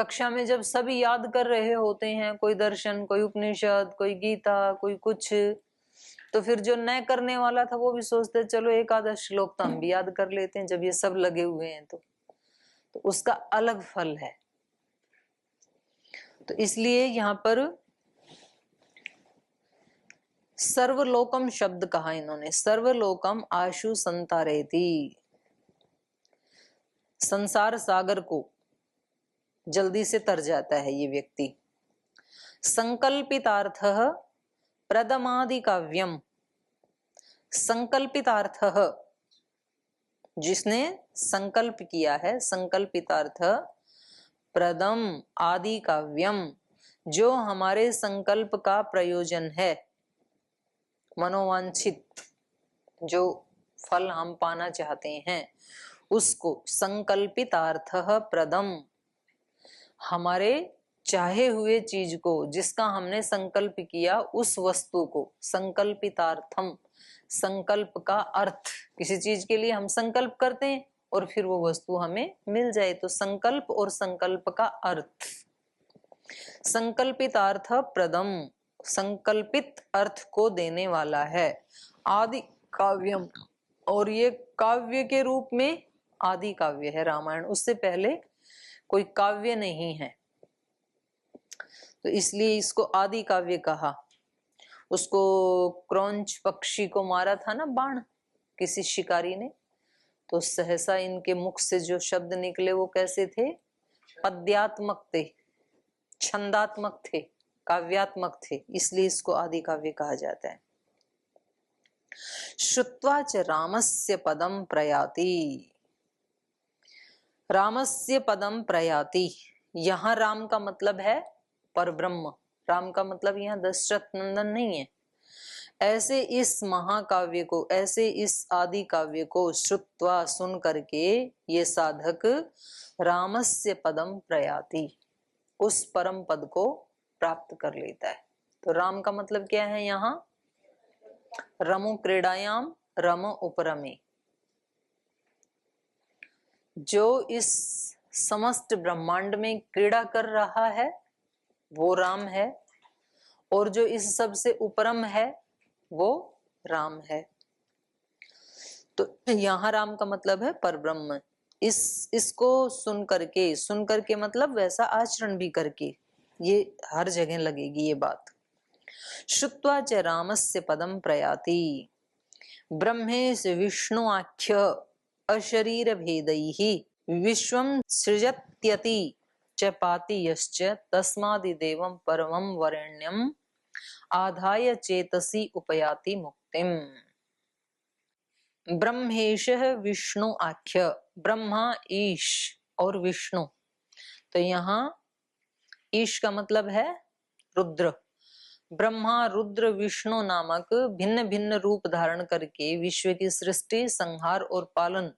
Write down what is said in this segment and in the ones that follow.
कक्षा में जब सभी याद कर रहे होते हैं, कोई दर्शन, कोई उपनिषद, कोई गीता, कोई कुछ, तो फिर जो न करने वाला था वो भी सोचते चलो एक आधा श्लोक तो हम भी याद कर लेते हैं, जब ये सब लगे हुए हैं तो उसका अलग फल है। तो इसलिए यहां पर सर्वलोकम शब्द कहा इन्होंने, सर्वलोकम आशु संतारेति, संसार सागर को जल्दी से तर जाता है ये व्यक्ति। संकल्पितार्थ प्रदमादि काव्यम, संकल्पितार्थ जिसने संकल्प किया है, संकल्पितार्थ प्रदम आदि काव्यम, जो हमारे संकल्प का प्रयोजन है, मनोवांछित जो फल हम पाना चाहते हैं उसको, संकल्पितार्थ प्रदम, हमारे चाहे हुए चीज को, जिसका हमने संकल्प किया उस वस्तु को, संकल्पितार्थम, संकल्प का अर्थ, किसी चीज के लिए हम संकल्प करते हैं और फिर वो वस्तु हमें मिल जाए, तो संकल्प और संकल्प का अर्थ, संकल्पितार्थ प्रदम, संकल्पित अर्थ को देने वाला है, आदि काव्यम, और ये काव्य के रूप में आदि काव्य है रामायण, उससे पहले कोई काव्य नहीं है, तो इसलिए इसको आदि काव्य कहा। उसको क्रौंच पक्षी को मारा था ना बाण किसी शिकारी ने, तो सहसा इनके मुख से जो शब्द निकले वो कैसे थे, पद्यात्मक थे, छंदात्मक थे, काव्यात्मक थे, इसलिए इसको आदि काव्य कहा जाता है। श्रुत्वा च रामस्य पदम प्रयाति, रामस्य पदम प्रयाति, यहां राम का मतलब है परब्रह्म, राम का मतलब यहाँ दशरथ नंदन नहीं है। ऐसे इस महाकाव्य को, ऐसे इस आदि काव्य को श्रुत्वा सुन करके ये साधक रामस्य पदम प्रयाति, उस परम पद को प्राप्त कर लेता है। तो राम का मतलब क्या है यहाँ, रमो क्रीडायाम रम उपरमे, जो इस समस्त ब्रह्मांड में क्रीड़ा कर रहा है वो राम है, और जो इस सब से उपरम है वो राम है। तो यहाँ राम का मतलब है परब्रह्म। इसको सुन करके मतलब वैसा आचरण भी करके, ये हर जगह लगेगी ये बात। श्रुत्वा च रामस्य पदम प्रयाति, ब्रह्मेश विष्णु आख्य अशरीर भेदैहि विश्वं सृजत्यति च पाति यश्च तस्मादिदेवं परमं वरेण्यं आधाय चेतसि उपयाति मुक्तिम। ब्रह्मेश विष्णु आख्य, ब्रह्मा ईश और विष्णु, तो यहाँ ईश का मतलब है रुद्र। ब्रह्मा रुद्र विष्णु नामक भिन्न भिन्न रूप धारण करके विश्व की सृष्टि, संहार और पालन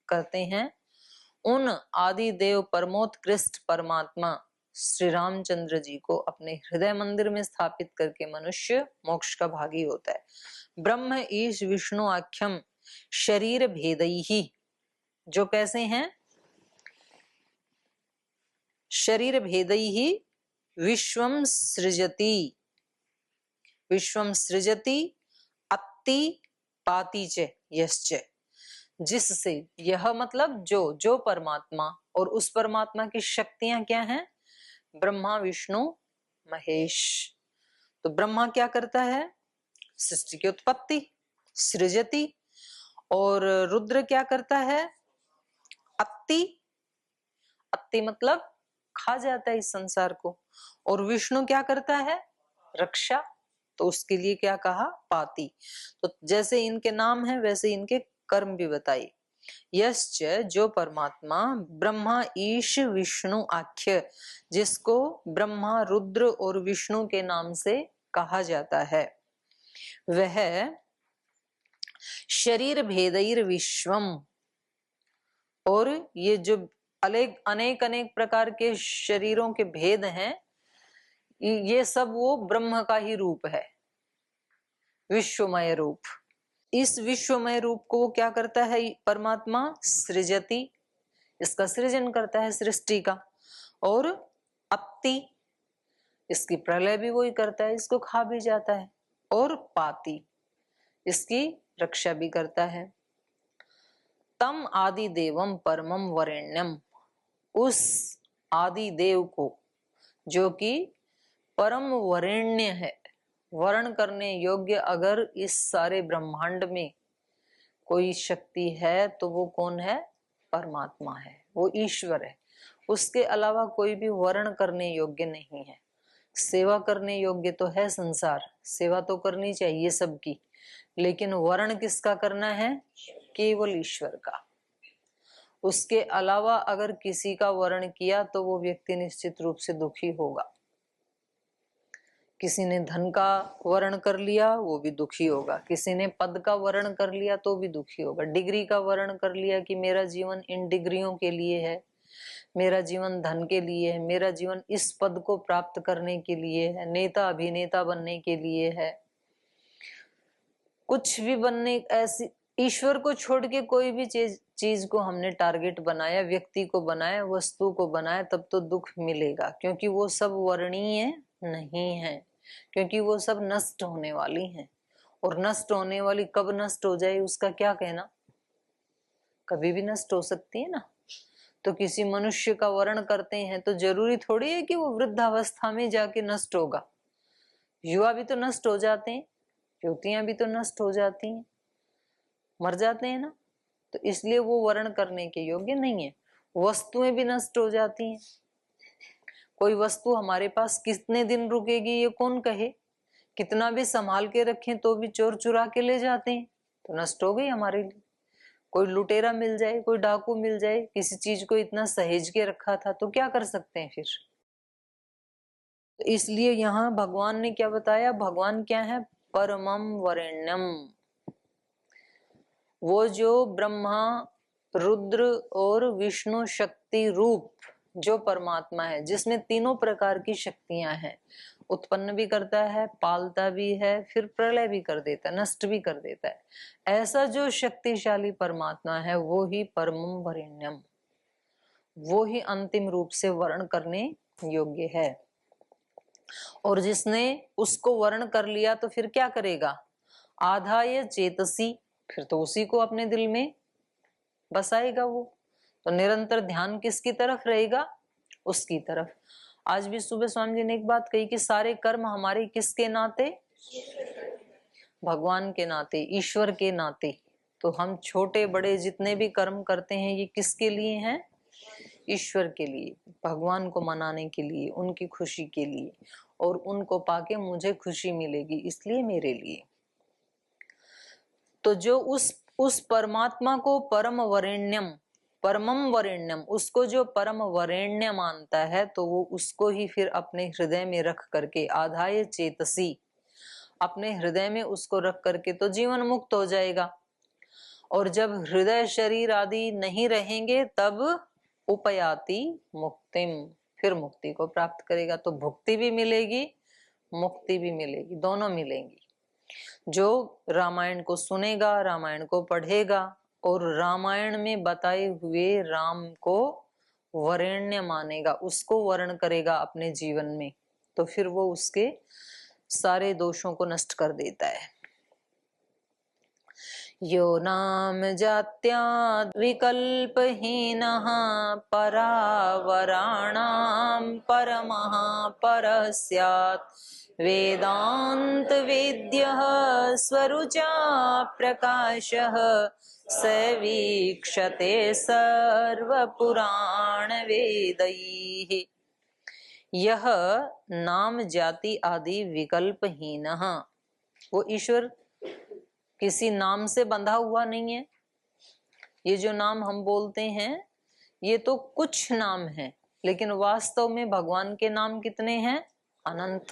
करते हैं। उन आदि देव परमोत्कृष्ट परमात्मा श्री रामचंद्र जी को अपने हृदय मंदिर में स्थापित करके मनुष्य मोक्ष का भागी होता है। ब्रह्म ईश विष्णु आख्यम शरीर भेदैहि, जो कैसे हैं, शरीर भेदैहि विश्वम सृजति, विश्वम सृजति अत्ति पाति च यश्च, जिससे, यह मतलब जो परमात्मा, और उस परमात्मा की शक्तियां क्या हैं, ब्रह्मा विष्णु महेश। तो ब्रह्मा क्या करता है, सृष्टि की उत्पत्ति, सृजति, और रुद्र क्या करता है, अत्ति, अत्ति मतलब खा जाता है इस संसार को, और विष्णु क्या करता है, रक्षा, तो उसके लिए क्या कहा, पाति। तो जैसे इनके नाम है वैसे इनके कर्म भी बताई। यश्च, जो परमात्मा, ब्रह्मा ईश विष्णु आख्य, जिसको ब्रह्मा रुद्र और विष्णु के नाम से कहा जाता है, वह शरीर भेदैर विश्वम, और ये जो अनेक अनेक प्रकार के शरीरों के भेद हैं, ये सब वो ब्रह्म का ही रूप है, विश्वमय रूप। इस विश्वमय रूप को वो क्या करता है परमात्मा, सृजति, इसका सृजन करता है सृष्टि का, और अत्ति, इसकी प्रलय भी वही करता है, इसको खा भी जाता है। और पाति, इसकी रक्षा भी करता है। तम आदि देवम परमम वरेण्यम, उस आदि देव को जो कि परम वरेण्य है, वर्ण करने योग्य, अगर इस सारे ब्रह्मांड में कोई शक्ति है तो वो कौन है? परमात्मा है, वो ईश्वर है। उसके अलावा कोई भी वर्ण करने योग्य नहीं है। सेवा करने योग्य तो है संसार, सेवा तो करनी चाहिए सबकी, लेकिन वर्ण किसका करना है? केवल ईश्वर का। उसके अलावा अगर किसी का वर्ण किया तो वो व्यक्ति निश्चित रूप से दुखी होगा। किसी ने धन का वर्ण कर लिया वो भी दुखी होगा, किसी ने पद का वर्ण कर लिया तो भी दुखी होगा, डिग्री का वर्ण कर लिया कि मेरा जीवन इन डिग्रियों के लिए है, मेरा जीवन धन के लिए है, मेरा जीवन इस पद को प्राप्त करने के लिए है, नेता अभिनेता बनने के लिए है, कुछ भी बनने, ऐसी ईश्वर को छोड़ के कोई भी चीज को हमने टारगेट बनाया, व्यक्ति को बनाया, वस्तु को बनाया, तब तो दुख मिलेगा, क्योंकि वो सब वर्णीय नहीं है, क्योंकि वो सब नष्ट होने वाली हैं। और नष्ट होने वाली कब नष्ट हो जाए उसका क्या कहना, कभी भी नष्ट हो सकती है ना। तो किसी मनुष्य का वर्ण करते हैं तो जरूरी थोड़ी है कि वो वृद्धावस्था में जाके नष्ट होगा। युवा भी तो नष्ट हो जाते हैं, युवतियां भी तो नष्ट हो जाती हैं, मर जाते हैं ना। तो इसलिए वो वर्ण करने के योग्य नहीं है। वस्तुएं भी नष्ट हो जाती हैं। कोई वस्तु हमारे पास कितने दिन रुकेगी ये कौन कहे, कितना भी संभाल के रखें तो भी चोर चुरा के ले जाते हैं, तो नष्ट हो गई हमारे लिए। कोई लुटेरा मिल जाए, कोई डाकू मिल जाए, किसी चीज को इतना सहेज के रखा था तो क्या कर सकते हैं फिर। तो इसलिए यहाँ भगवान ने क्या बताया, भगवान क्या है? परमम वरेण्यम। वो जो ब्रह्मा, रुद्र और विष्णु शक्ति रूप जो परमात्मा है, जिसमें तीनों प्रकार की शक्तियां हैं, उत्पन्न भी करता है, पालता भी है, फिर प्रलय भी कर देता है, नष्ट भी कर देता है, ऐसा जो शक्तिशाली परमात्मा है वो ही परमम वरेण्यम, वो ही अंतिम रूप से वर्ण करने योग्य है। और जिसने उसको वर्ण कर लिया तो फिर क्या करेगा? आधाय चेतसी, फिर तो उसी को अपने दिल में बसाएगा वो। तो निरंतर ध्यान किसकी तरफ रहेगा? उसकी तरफ। आज भी सुबह स्वामी जी ने एक बात कही कि सारे कर्म हमारे किसके नाते? भगवान के नाते, ईश्वर के नाते। तो हम छोटे बड़े जितने भी कर्म करते हैं ये किसके लिए हैं? ईश्वर के लिए, भगवान को मनाने के लिए, उनकी खुशी के लिए, और उनको पाके मुझे खुशी मिलेगी इसलिए मेरे लिए। तो जो उस परमात्मा को परम वरेण्यम, परमम वरेण्यम, उसको जो परम वरेण्य मानता है तो वो उसको ही फिर अपने हृदय में रख करके, आधाय चेतसी, अपने हृदय में उसको रख करके तो जीवन मुक्त हो जाएगा। और जब हृदय शरीर आदि नहीं रहेंगे तब उपयाति मुक्तिम, फिर मुक्ति को प्राप्त करेगा। तो भुक्ति भी मिलेगी, मुक्ति भी मिलेगी, दोनों मिलेंगी। जो रामायण को सुनेगा, रामायण को पढ़ेगा और रामायण में बताए हुए राम को वरेण्य मानेगा, उसको वर्ण करेगा अपने जीवन में, तो फिर वो उसके सारे दोषों को नष्ट कर देता है। यो नाम जात्याद् विकल्पहीनः परावराणां परमः परः स्यात् वेदांत वेद्यः स्वरुचा प्रकाशः स वीक्षते सर्वपुराण वेदैः। यह नाम जाति आदि विकल्पहीनः, वो ईश्वर किसी नाम से बंधा हुआ नहीं है। ये जो नाम हम बोलते हैं ये तो कुछ नाम है, लेकिन वास्तव में भगवान के नाम कितने हैं? अनंत,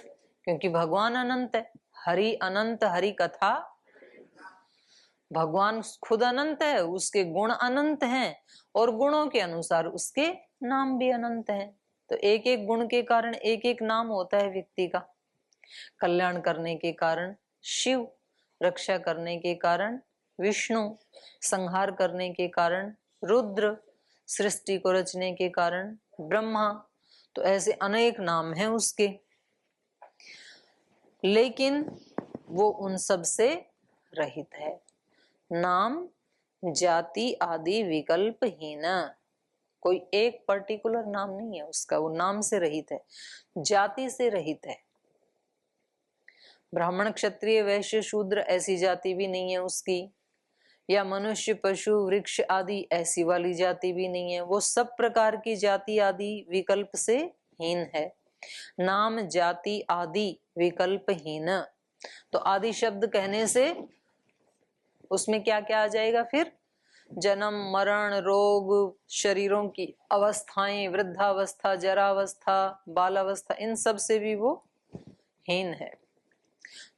क्योंकि भगवान अनंत है। हरि अनंत, हरि कथा, भगवान खुद अनंत है, उसके गुण अनंत हैं और गुणों के अनुसार उसके नाम भी अनंत हैं। तो एक एक गुण के कारण एक एक नाम होता है व्यक्ति का। कल्याण करने के कारण शिव, रक्षा करने के कारण विष्णु, संहार करने के कारण रुद्र, सृष्टि को रचने के कारण ब्रह्मा। तो ऐसे अनेक नाम हैं उसके, लेकिन वो उन सब से रहित है। नाम जाति आदि विकल्पहीन, कोई एक पर्टिकुलर नाम नहीं है उसका, वो नाम से रहित है, जाति से रहित है। ब्राह्मण क्षत्रिय वैश्य शूद्र ऐसी जाति भी नहीं है उसकी, या मनुष्य पशु वृक्ष आदि ऐसी वाली जाति भी नहीं है। वो सब प्रकार की जाति आदि विकल्प से हीन है। नाम जाति आदि विकल्पहीन, तो आदि शब्द कहने से उसमें क्या क्या आ जाएगा फिर? जन्म मरण रोग, शरीरों की अवस्थाएं, वृद्धावस्था जरावस्था बालावस्था, इन सब से भी वो हीन है।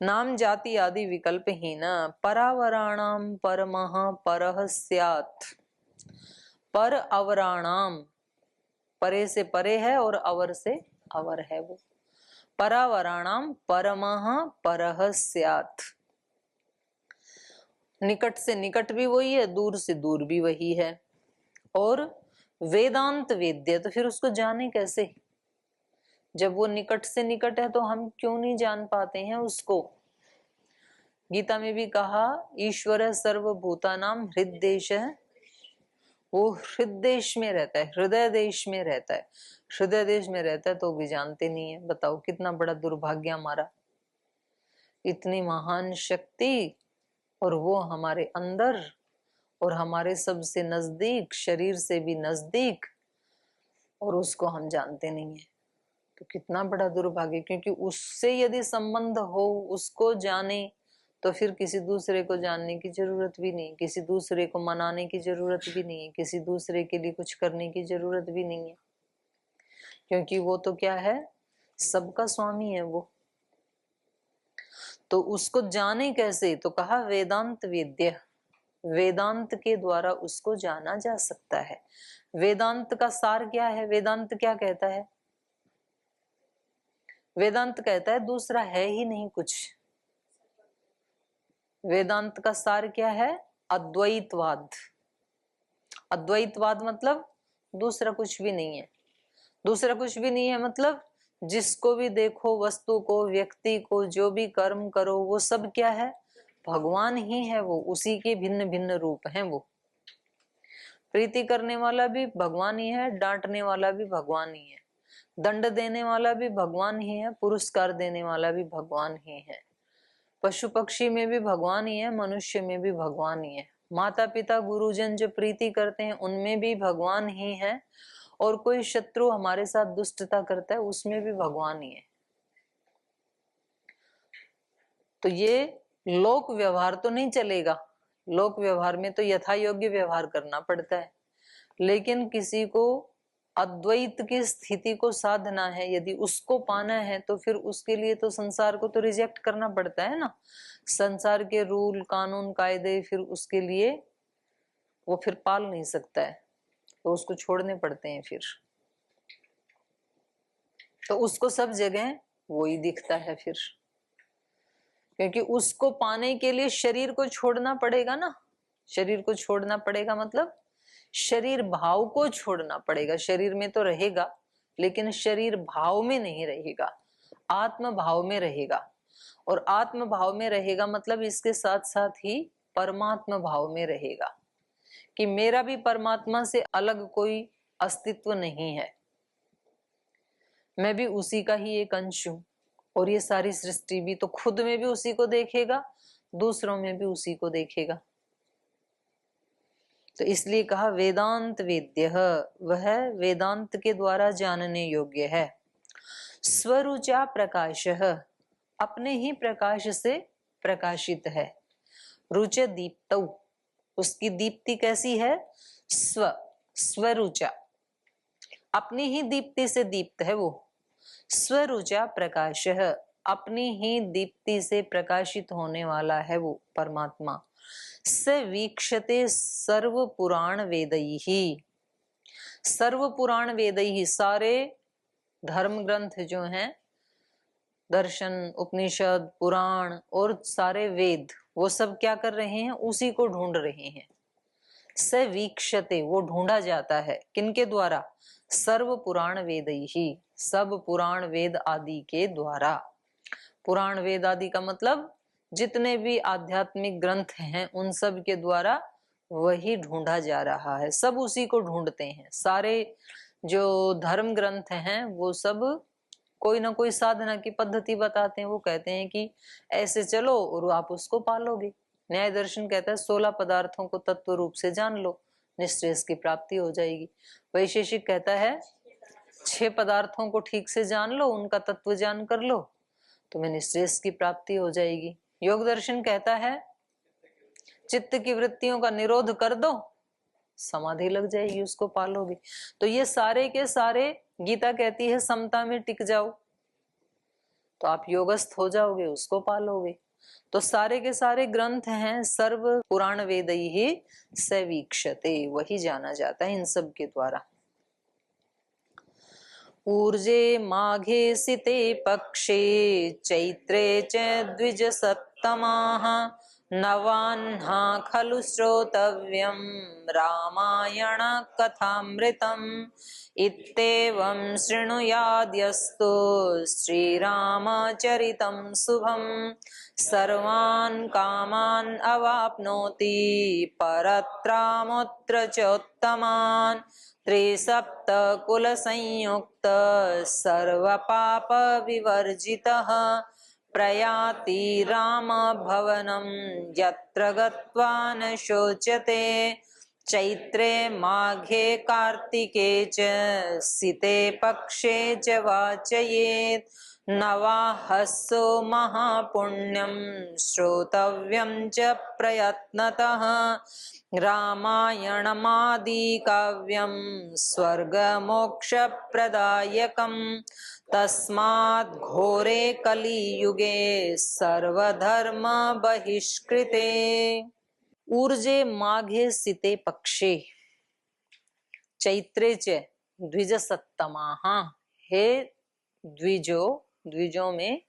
नाम जाति आदि विकल्पहीन परावराणाम परमः परः स्यात्। पर अवराणाम, परे से परे है और अवर से अवर है वो। परावराणाम परमः परः स्यात्, निकट से निकट भी वही है, दूर से दूर भी वही है। और वेदांत वेद्य, तो फिर उसको जाने कैसे? जब वो निकट से निकट है तो हम क्यों नहीं जान पाते हैं उसको? गीता में भी कहा ईश्वर सर्वभूतानां हृद्देश है, वो हृदय में रहता है, हृदय देश में रहता है। हृदय देश में रहता है तो भी जानते नहीं है। बताओ कितना बड़ा दुर्भाग्य हमारा, इतनी महान शक्ति और वो हमारे अंदर और हमारे सबसे नजदीक, शरीर से भी नजदीक, और उसको हम जानते नहीं है। तो कितना बड़ा दुर्भाग्य, क्योंकि उससे यदि संबंध हो, उसको जाने, तो फिर किसी दूसरे को जानने की जरूरत भी नहीं, किसी दूसरे को मनाने की जरूरत भी नहीं है, किसी दूसरे के लिए कुछ करने की जरूरत भी नहीं है, क्योंकि वो तो क्या है, सबका स्वामी है वो। तो उसको जाने कैसे? तो कहा वेदांत वेद्य, वेदांत के द्वारा उसको जाना जा सकता है। वेदांत का सार क्या है? वेदांत क्या कहता है? वेदांत कहता है दूसरा है ही नहीं कुछ। वेदांत का सार क्या है? अद्वैतवाद। अद्वैतवाद मतलब दूसरा कुछ भी नहीं है। दूसरा कुछ भी नहीं है मतलब जिसको भी देखो, वस्तु को, व्यक्ति को, जो भी कर्म करो, वो सब क्या है? भगवान ही है वो, उसी के भिन्न भिन्न रूप हैं वो। प्रीति करने वाला भी भगवान ही है, डांटने वाला भी भगवान ही है, दंड देने वाला भी भगवान ही है, पुरस्कार देने वाला भी भगवान ही है। पशु पक्षी में भी भगवान ही है, मनुष्य में भी भगवान ही है। माता पिता गुरुजन जो प्रीति करते हैं उनमें भी भगवान ही है, और कोई शत्रु हमारे साथ दुष्टता करता है उसमें भी भगवान ही है। तो ये लोक व्यवहार तो नहीं चलेगा, लोक व्यवहार में तो यथा योग्य व्यवहार करना पड़ता है। लेकिन किसी को अद्वैत की स्थिति को साधना है, यदि उसको पाना है, तो फिर उसके लिए तो संसार को तो रिजेक्ट करना पड़ता है ना। संसार के रूल कानून कायदे फिर उसके लिए वो फिर पाल नहीं सकता है, तो उसको छोड़ने पड़ते हैं फिर। तो उसको सब जगह वो ही दिखता है फिर, क्योंकि उसको पाने के लिए शरीर को छोड़ना पड़ेगा ना। शरीर को छोड़ना पड़ेगा मतलब शरीर भाव को छोड़ना पड़ेगा। शरीर में तो रहेगा लेकिन शरीर भाव में नहीं रहेगा, आत्म भाव में रहेगा। और आत्म भाव में रहेगा मतलब इसके साथ साथ ही परमात्मा भाव में रहेगा, कि मेरा भी परमात्मा से अलग कोई अस्तित्व नहीं है, मैं भी उसी का ही एक अंश हूं। और ये सारी सृष्टि भी तो खुद में भी उसी को देखेगा, दूसरों में भी उसी को देखेगा। तो इसलिए कहा वेदांत वेद्य, वह वेदांत के द्वारा जानने योग्य है। स्वरुचा प्रकाश, अपने ही प्रकाश से प्रकाशित है। रुच दीप्तौ, उसकी दीप्ति कैसी है? स्वरुचा, अपनी ही दीप्ति से दीप्त है वो। स्वरुचा प्रकाश, अपनी ही दीप्ति से प्रकाशित होने वाला है वो परमात्मा। स वीक्षते सर्व पुराण वेदैहि, सर्व पुराण वेदैहि, सारे धर्म ग्रंथ जो हैं, दर्शन उपनिषद पुराण और सारे वेद, वो सब क्या कर रहे हैं? उसी को ढूंढ रहे हैं। स वीक्षते वो ढूंढा जाता है, किनके द्वारा? सर्व पुराण वेदैहि, सब पुराण वेद आदि के द्वारा। पुराण वेद आदि का मतलब जितने भी आध्यात्मिक ग्रंथ हैं उन सब के द्वारा वही ढूंढा जा रहा है, सब उसी को ढूंढते हैं। सारे जो धर्म ग्रंथ हैं वो सब कोई ना कोई साधना की पद्धति बताते हैं। वो कहते हैं कि ऐसे चलो और आप उसको पालोगे। न्याय दर्शन कहता है 16 पदार्थों को तत्व रूप से जान लो, निश्रेयस की प्राप्ति हो जाएगी। वैशेषिक कहता है 6 पदार्थों को ठीक से जान लो, उनका तत्व जान कर लो, तुम्हें निश्रेयस की प्राप्ति हो जाएगी। योग दर्शन कहता है चित्त की वृत्तियों का निरोध कर दो, समाधि लग जाएगी, उसको पालोगे। तो ये सारे के सारे, गीता कहती है समता में टिक जाओ तो आप योगस्थ हो जाओगे, उसको पालोगे। तो सारे के सारे ग्रंथ हैं सर्व पुराण वेदैहि स वीक्षते, वही जाना जाता है इन सब के द्वारा। ऊर्जे माघे सिते पक्षे चैत्रे च द्विजसत्तमाः नवाह्ना खलु श्रोतव्यं रामायण कथामृतम् इत्येवं शृणुयाद्यस्तु श्रीरामचरितं शुभम् सर्वान् कामान् अवाप्नोति परत्रामुत्र चोत्तमान् त्रिसप्त कुल संयुक्त सर्व पाप विवर्जितः प्रयाति राम भवनं यत्र गत्वा न शोच्यते चैत्रे माघे कार्तिके च सिते पक्षे च वाचयेत् नवाहस्सो महापुण्यं श्रोतव्यं च प्रयत्नतः रामायणमादिकाव्यं स्वर्गमोक्षप्रदायकम् तस्मात् घोरे कलियुगे सर्वधर्म बहिष्कृते। ऊर्जे माघे सिते पक्षे चैत्रे च द्विजसत्तमाः, हे द्विजों में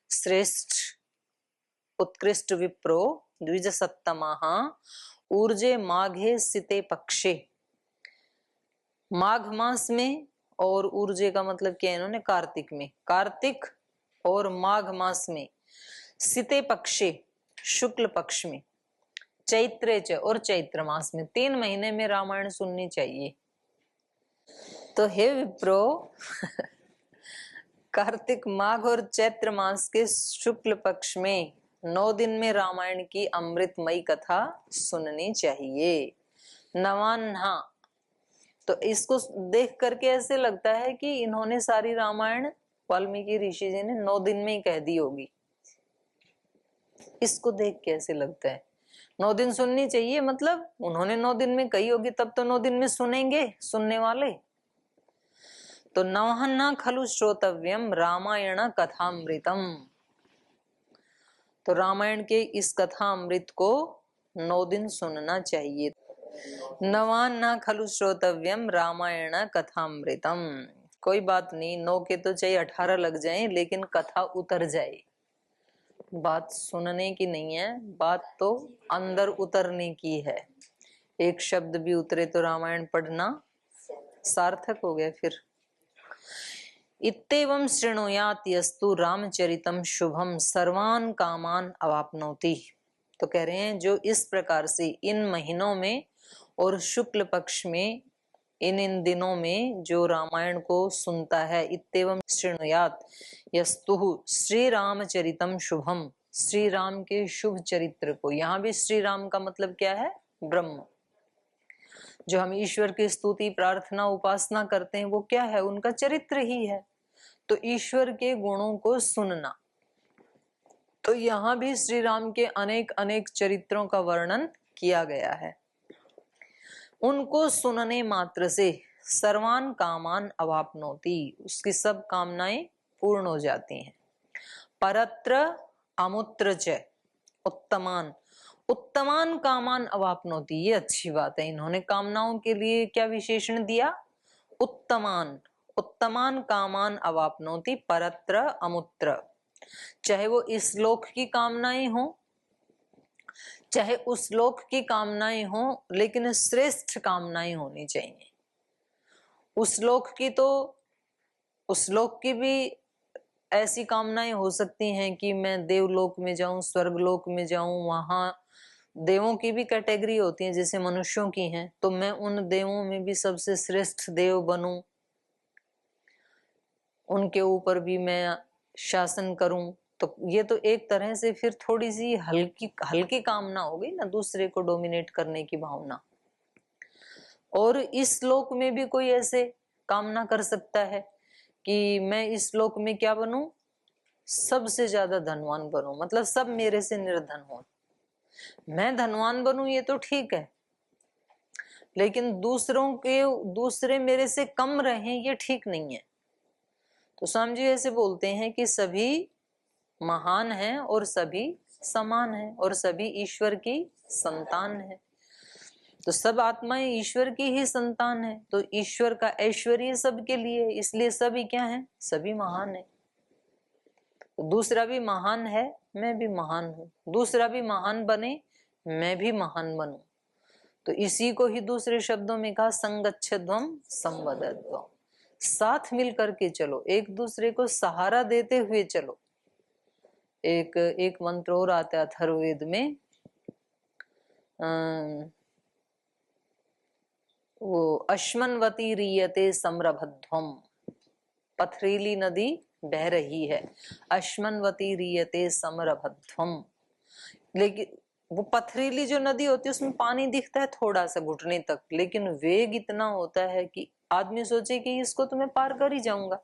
श्रेष्ठ उत्कृष्ट विप्रो द्विजसत्तमाः ऊर्जे माघे सिते पक्षे, माघ मास में, और ऊर्जे का मतलब क्या है इन्होंने कार्तिक में, कार्तिक और माघ मास में, सिते पक्षे शुक्ल पक्ष में, चैत्रे च और चैत्र मास में, 3 महीने में रामायण सुननी चाहिए। तो हे विप्रो कार्तिक माघ और चैत्र मास के शुक्ल पक्ष में 9 दिन में रामायण की अमृतमयी कथा सुननी चाहिए। नवान्हा, तो इसको देख करके ऐसे लगता है कि इन्होंने सारी रामायण वाल्मीकि ऋषि जी ने 9 दिन में ही कह दी होगी। इसको देख के ऐसे लगता है 9 दिन सुननी चाहिए, मतलब उन्होंने 9 दिन में कही होगी, तब तो 9 दिन में सुनेंगे सुनने वाले। तो नवहन्ना खलु श्रोतव्यम रामायण कथामृतम, तो रामायण के इस कथा अमृत को 9 दिन सुनना चाहिए। नवान्ना खलु श्रोतव्यम रामायण कथामृतम, कोई बात नहीं 9 के तो चाहे 18 लग जाए लेकिन कथा उतर जाए। बात सुनने की नहीं है, बात तो अंदर उतरने की है। एक शब्द भी उतरे तो रामायण पढ़ना सार्थक हो गया। फिर इत्येवं शृणुयात यस्तु रामचरितम शुभम सर्वान कामान अवाप्नोति, तो कह रहे हैं जो इस प्रकार से इन महीनों में और शुक्ल पक्ष में इन दिनों में जो रामायण को सुनता है, इत्येवं शृणुयात यस्तु श्री रामचरितम शुभम, श्री राम के शुभ चरित्र को। यहाँ भी श्री राम का मतलब क्या है? ब्रह्म। जो हम ईश्वर की स्तुति प्रार्थना उपासना करते हैं वो क्या है? उनका चरित्र ही है। तो ईश्वर के गुणों को सुनना, तो यहाँ भी श्री राम के अनेक अनेक चरित्रों का वर्णन किया गया है। उनको सुनने मात्र से सर्वान कामान अवाप्नोति, उसकी सब कामनाएं पूर्ण हो जाती हैं। परत्र अमुत्र च उत्तमान, उत्तमान कामान अवाप्नोति, ये अच्छी बात है। इन्होंने कामनाओं के लिए क्या विशेषण दिया? उत्तमान, उत्तमान कामान अवाप्नोति परत्र अमुत्र, चाहे वो इस लोक की कामनाएं हो चाहे उस लोक की कामनाएं हो, लेकिन श्रेष्ठ कामनाएं होनी चाहिए। उस लोक की भी ऐसी कामनाएं हो सकती हैं कि मैं देवलोक में जाऊं, स्वर्गलोक में जाऊं, वहां देवों की भी कैटेगरी होती है जैसे मनुष्यों की हैं, तो मैं उन देवों में भी सबसे श्रेष्ठ देव बनूं, उनके ऊपर भी मैं शासन करूं। तो ये तो एक तरह से फिर थोड़ी सी हल्की हल्की कामना हो गई ना, दूसरे को डोमिनेट करने की भावना। और इस लोक में भी कोई ऐसे कामना कर सकता है कि मैं इस लोक में क्या बनूं, सबसे ज्यादा धनवान बनूं, मतलब सब मेरे से निर्धन हो, मैं धनवान बनूं, ये तो ठीक है, लेकिन दूसरे मेरे से कम रहें, ये ठीक नहीं है। तो स्वामी जी ऐसे बोलते हैं कि सभी महान हैं और सभी समान हैं और सभी ईश्वर की संतान है। तो सब आत्माएं ईश्वर की ही संतान है, तो ईश्वर का ऐश्वर्य सबके लिए, इसलिए सभी क्या है, सभी महान है। तो दूसरा भी महान है, मैं भी महान हूं, दूसरा भी महान बने, मैं भी महान बनूं। तो इसी को ही दूसरे शब्दों में कहा संगच्छध्वम संवदध्वम, साथ मिल करके चलो, एक दूसरे को सहारा देते हुए चलो। एक मंत्र और आता है अथर्ववेद में, वो अश्मन्वती रीयते समरभध्वम, पथरीली नदी बह रही है, अश्मन्वती रीयते समरभध्वम। लेकिन वो पथरीली जो नदी होती है उसमें पानी दिखता है थोड़ा सा घुटने तक, लेकिन वेग इतना होता है कि आदमी सोचे कि इसको तो मैं पार कर ही जाऊंगा,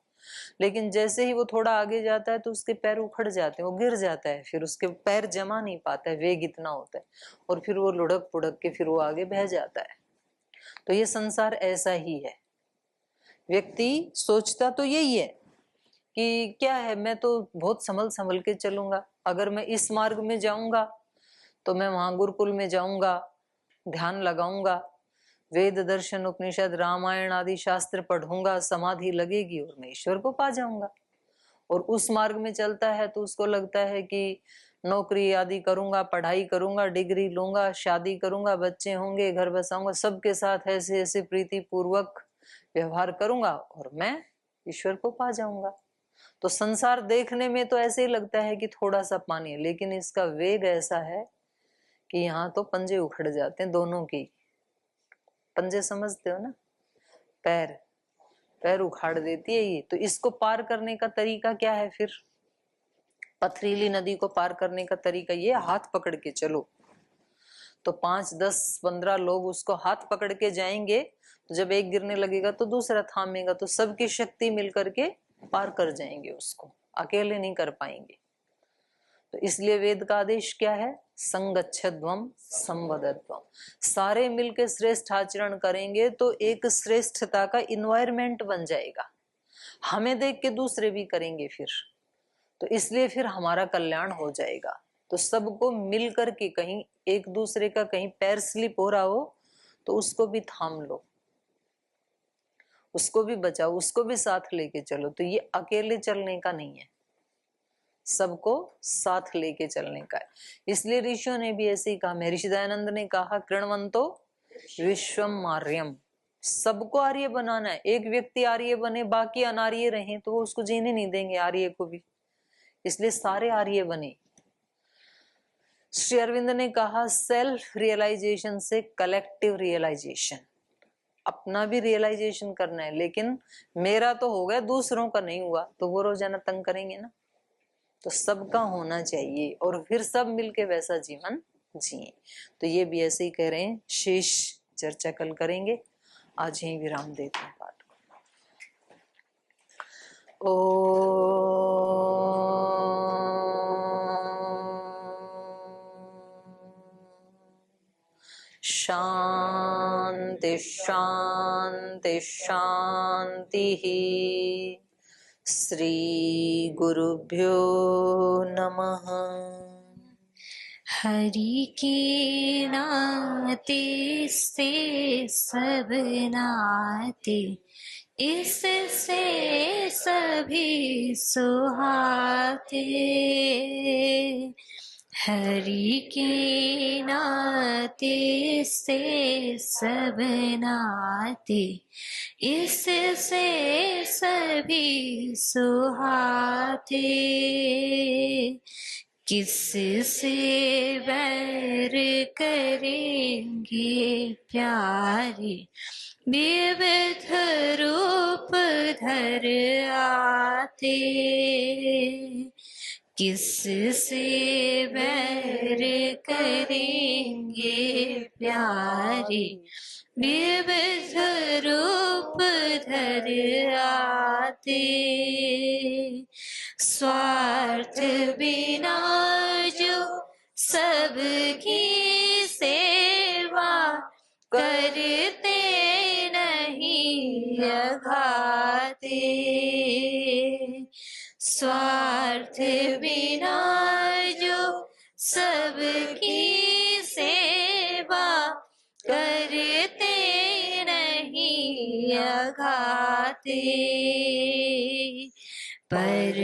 लेकिन जैसे ही वो थोड़ा आगे जाता है तो उसके पैर उखड़ जाते हैं, वो गिर जाता है, फिर उसके पैर जमा नहीं पाता है, वेग इतना होता है, और फिर वो लुढ़क पुढ़क के फिर वो आगे बह जाता है। तो ये संसार ऐसा ही है। व्यक्ति सोचता तो यही है कि क्या है, मैं तो बहुत संभल संभल के चलूंगा, अगर मैं इस मार्ग में जाऊंगा तो मैं वहां गुरुकुल में जाऊंगा, ध्यान लगाऊंगा, वेद दर्शन उपनिषद रामायण आदि शास्त्र पढ़ूंगा, समाधि लगेगी और मैं ईश्वर को पा जाऊंगा। और उस मार्ग में चलता है तो उसको लगता है कि नौकरी आदि करूंगा, पढ़ाई करूंगा, डिग्री लूंगा, शादी करूंगा, बच्चे होंगे, घर बसाऊंगा, सबके साथ ऐसे ऐसे प्रीति पूर्वक व्यवहार करूंगा और मैं ईश्वर को पा जाऊंगा। तो संसार देखने में तो ऐसे ही लगता है कि थोड़ा सा पानी है, लेकिन इसका वेग ऐसा है कि यहाँ तो पंजे उखड़ जाते हैं दोनों की। पंजे समझते हो ना, पैर उखाड़ देती है ये। तो इसको पार करने का तरीका क्या है फिर, पथरीली नदी को पार करने का तरीका ये, हाथ पकड़ के चलो। तो 5, 10, 15 लोग उसको हाथ पकड़ के जाएंगे, तो जब एक गिरने लगेगा तो दूसरा थामेगा, तो सबकी शक्ति मिलकर के पार कर जाएंगे उसको, अकेले नहीं कर पाएंगे। तो इसलिए वेद का आदेश क्या है, संगच्छध्वम संवदध्वम, सारे मिलकर श्रेष्ठ आचरण करेंगे तो एक श्रेष्ठता का इन्वायरमेंट बन जाएगा, हमें देख के दूसरे भी करेंगे फिर, तो इसलिए फिर हमारा कल्याण हो जाएगा। तो सबको मिलकर के, कहीं एक दूसरे का कहीं पैर स्लिप हो रहा हो तो उसको भी थाम लो, उसको भी बचाओ, उसको भी साथ लेके चलो। तो ये अकेले चलने का नहीं है, सबको साथ लेके चलने का है। इसलिए ऋषियों ने भी ऐसे ही कहा, महर्षि दयानंद ने कहा कृण्वन्तो विश्वम आर्यम, सबको आर्य बनाना है। एक व्यक्ति आर्य बने बाकी अनार्य रहे तो वो उसको जीने नहीं देंगे, आर्य को भी, इसलिए सारे आर्य बने। श्री अरविंद ने कहा सेल्फ रियलाइजेशन से कलेक्टिव रियलाइजेशन, अपना भी रियलाइजेशन करना है, लेकिन मेरा तो हो गया, दूसरों का नहीं हुआ तो वो रोजाना तंग करेंगे ना, तो सबका होना चाहिए और फिर सब मिलके वैसा जीवन जिए। तो ये भी ऐसे ही कह रहे हैं, शेष चर्चा कल करेंगे, आज यही विराम देते हैं पाठ को। शांति शांति शांति ही। श्री गुरुभ्यो नमः। हरि के नाते से सब नाते, इससे सभी सुहाते। हरि के नाते से सब नाते, इससे सभी सुहाते। किससे बैर करेंगे प्यारे, विविध रूप धर आते। किससे बैर करेंगे प्यारे, विविध रूप धर आते। स्वार्थ बिना जो सबकी सेवा करते नहीं अघाते। स्वार्थ बिना जो सबकी सेवा करते नहीं अघाते। पर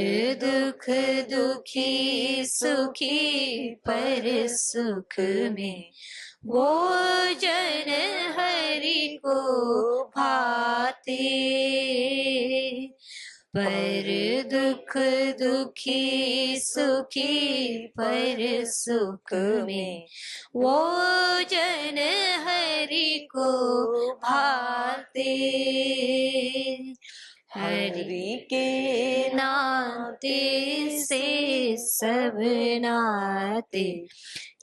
दुख दुखी सुखी पर सुख में, वो जन हरि को भाते। पर दुख दुखी सुखी पर सुख में, वो जन हरि को भाते। हरि के नाते से सब नाते,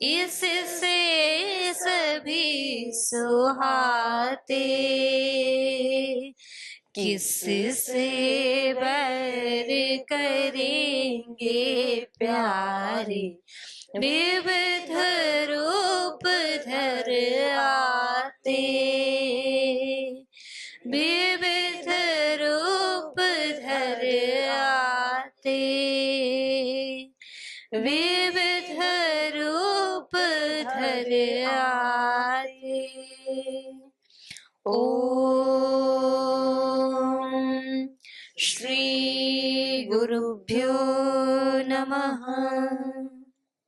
इससे सभी सुहाते। किससे बैर करेंगे प्यारे, विविध रूप धर आते। विविध रूप धर आते। विविध रूप धर आते। ओम श्री गुरुभ्यो नमः।